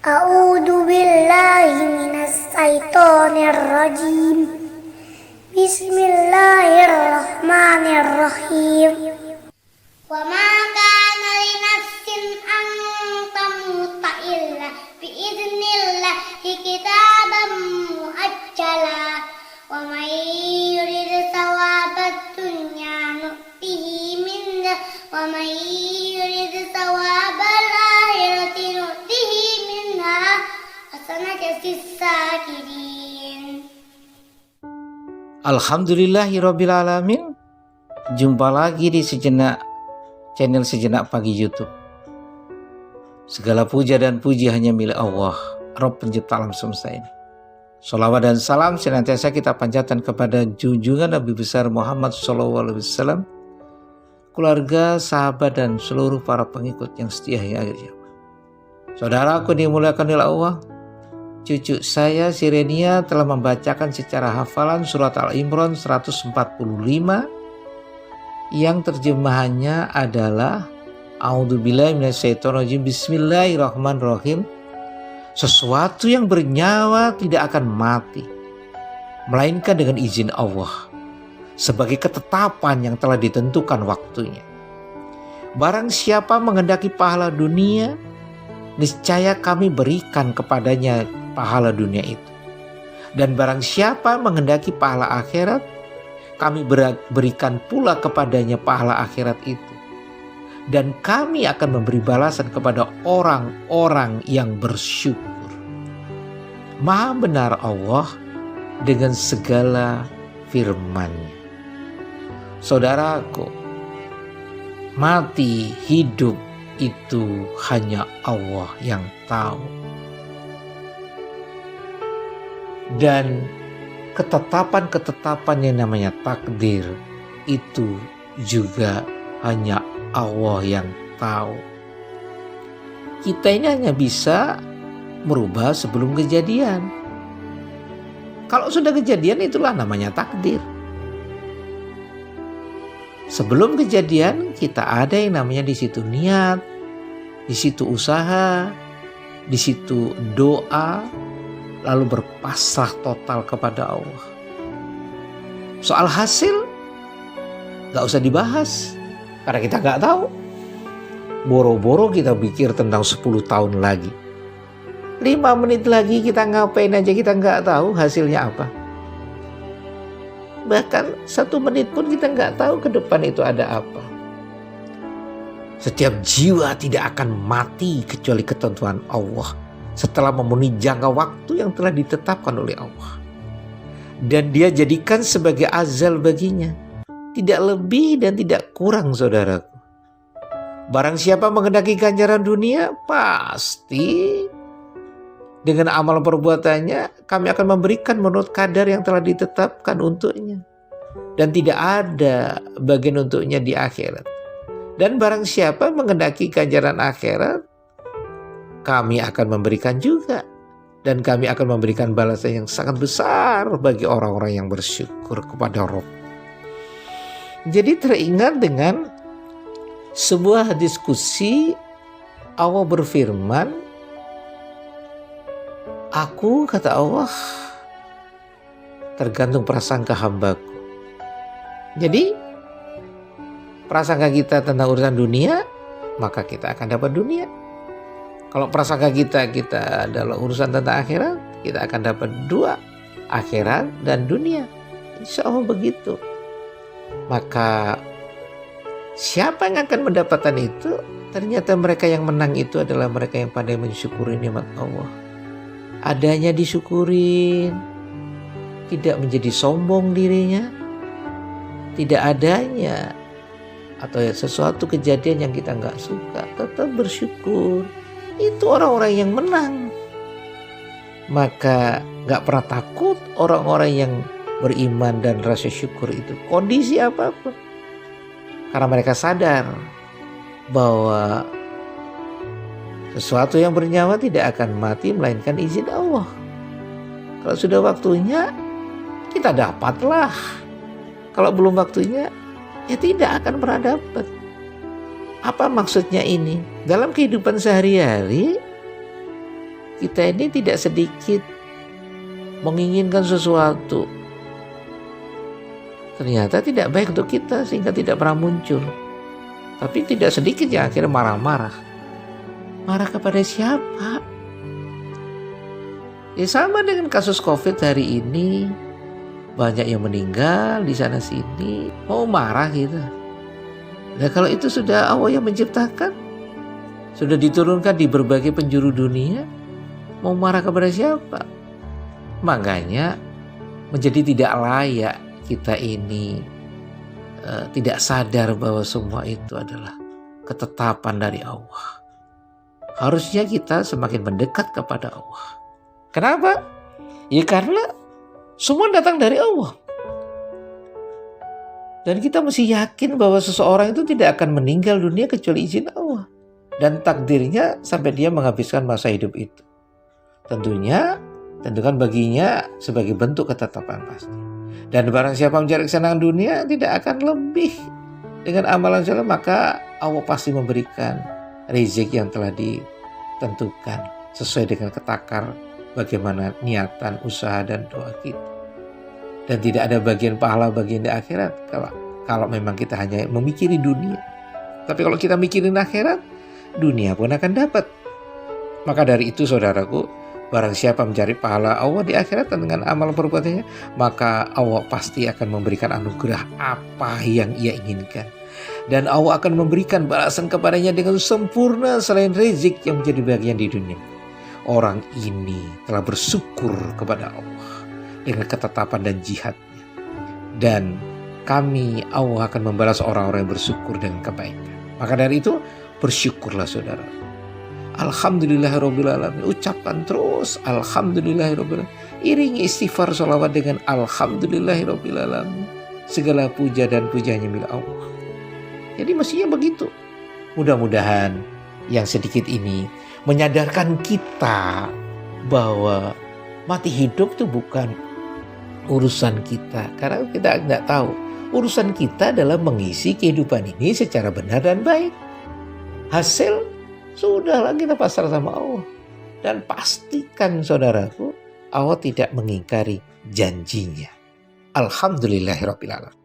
A'udzu billahi minas syaitonir rajim. Bismillahirrahmanirrahim. Wa ma kana li nafsin an tamuta illa bi idznillah kitaban muajjala. Wa may yurid thawabat dunya nu'tihi minha wa may yurid thawabal akhirati nu'tihi minha hasanatan sakirin. Alhamdulillahirabbil alamin. Jumpa lagi di channel Sejenak Pagi YouTube. Segala puja dan puji hanya milik Allah, Rabb pencipta alam semesta ini. Sholawat dan salam senantiasa kita panjatkan kepada junjungan Nabi besar Muhammad SAW, keluarga, sahabat, dan seluruh para pengikut yang setia hingga akhir zaman. Saudaraku dimuliakan oleh Allah, cucu saya Sirenia telah membacakan secara hafalan surat Al-Imran 145 yang terjemahannya adalah A'udzubillahi minasyaitonirrajim, Bismillahirrahmanirrahim. Sesuatu yang bernyawa tidak akan mati melainkan dengan izin Allah, sebagai ketetapan yang telah ditentukan waktunya. Barang siapa menghendaki pahala dunia, niscaya kami berikan kepadanya pahala dunia itu. Dan barang siapa menghendaki pahala akhirat, kami berikan pula kepadanya pahala akhirat itu. Dan kami akan memberi balasan kepada orang-orang yang bersyukur. Maha benar Allah dengan segala firman-Nya. Saudaraku, mati hidup itu hanya Allah yang tahu. Dan ketetapan-ketetapan yang namanya takdir itu juga hanya Allah yang tahu. Kita ini hanya bisa merubah sebelum kejadian. Kalau sudah kejadian, itulah namanya takdir. Sebelum kejadian, kita ada yang namanya di situ niat, di situ usaha, di situ doa, lalu berpasrah total kepada Allah. Soal hasil gak usah dibahas, karena kita gak tahu. Boro-boro kita pikir tentang 10 tahun lagi. 5 menit lagi kita ngapain aja kita gak tahu hasilnya apa. Bahkan 1 menit pun kita gak tahu ke depan itu ada apa. Setiap jiwa tidak akan mati kecuali ketentuan Allah, setelah memenuhi jangka waktu yang telah ditetapkan oleh Allah. Dan dia jadikan sebagai azal baginya, tidak lebih dan tidak kurang, saudaraku. Barang siapa menghendaki ganjaran dunia, pasti dengan amal perbuatannya kami akan memberikan menurut kadar yang telah ditetapkan untuknya. Dan tidak ada bagian untuknya di akhirat. Dan barang siapa menghendaki ganjaran akhirat, kami akan memberikan juga. Dan kami akan memberikan balasan yang sangat besar bagi orang-orang yang bersyukur kepada Rabb. Jadi teringat dengan sebuah diskusi, Allah berfirman, aku, kata Allah, tergantung prasangka hambaku. Jadi prasangka kita tentang urusan dunia, maka kita akan dapat dunia. Kalau prasangka kita adalah urusan tentang akhirat, kita akan dapat 2, akhirat dan dunia. Insya Allah begitu. Maka siapa yang akan mendapatkan itu? Ternyata mereka yang menang itu adalah mereka yang pandai mensyukuri nikmat Allah. Adanya disyukurin, tidak menjadi sombong dirinya, tidak adanya atau sesuatu kejadian yang kita nggak suka, tetap bersyukur. Itu orang-orang yang menang. Maka nggak pernah takut orang-orang yang beriman dan rasa syukur itu, kondisi apapun. Karena mereka sadar bahwa sesuatu yang bernyawa tidak akan mati melainkan izin Allah. Kalau sudah waktunya, kita dapatlah. Kalau belum waktunya, ya tidak akan pernah dapat. Apa maksudnya ini? Dalam kehidupan sehari-hari, kita ini tidak sedikit menginginkan sesuatu, ternyata tidak baik untuk kita sehingga tidak pernah muncul. Tapi tidak sedikit yang akhirnya marah-marah. Marah kepada siapa? Ya sama dengan kasus COVID hari ini. Banyak yang meninggal di sana sini. Mau marah gitu. Nah kalau itu sudah Allah yang menciptakan, sudah diturunkan di berbagai penjuru dunia, mau marah kepada siapa? Makanya menjadi tidak layak kita ini tidak sadar bahwa semua itu adalah ketetapan dari Allah. Harusnya kita semakin mendekat kepada Allah. Kenapa? Ya karena semua datang dari Allah. Dan kita mesti yakin bahwa seseorang itu tidak akan meninggal dunia kecuali izin Allah. Dan takdirnya sampai dia menghabiskan masa hidup itu. Tentukan baginya sebagai bentuk ketetapan pasti. Dan barang siapa mencari kesenangan dunia tidak akan lebih dengan amalan soleh, maka Allah pasti memberikan rezeki yang telah ditentukan sesuai dengan ketakar bagaimana niatan, usaha dan doa kita. Dan tidak ada bagian pahala bagian di akhirat kalau memang kita hanya memikiri dunia. Tapi kalau kita mikirin akhirat, dunia pun akan dapat. Maka dari itu saudaraku, barang siapa mencari pahala Allah di akhirat dengan amal perbuatannya, maka Allah pasti akan memberikan anugerah apa yang ia inginkan. Dan Allah akan memberikan balasan kepadanya dengan sempurna selain rezeki yang menjadi bagian di dunia. Orang ini telah bersyukur kepada Allah dengan ketetapan dan jihadnya. Dan Allah akan membalas orang-orang yang bersyukur dengan kebaikan. Maka dari itu, bersyukurlah saudara. Alhamdulillahirrabbilalamin. Ucapkan terus Alhamdulillahirrabbilalamin. Iringi istighfar sholawat dengan Alhamdulillahirrabbilalamin. Segala puja dan pujanya milik Allah. Jadi mestinya begitu. Mudah-mudahan yang sedikit ini menyadarkan kita bahwa mati hidup itu bukan urusan kita. Karena kita tidak tahu. Urusan kita adalah mengisi kehidupan ini secara benar dan baik. Hasil sudahlah kita pasrah sama Allah. Dan pastikan saudaraku, Allah tidak mengingkari janjinya. Alhamdulillahirrabbilalamin.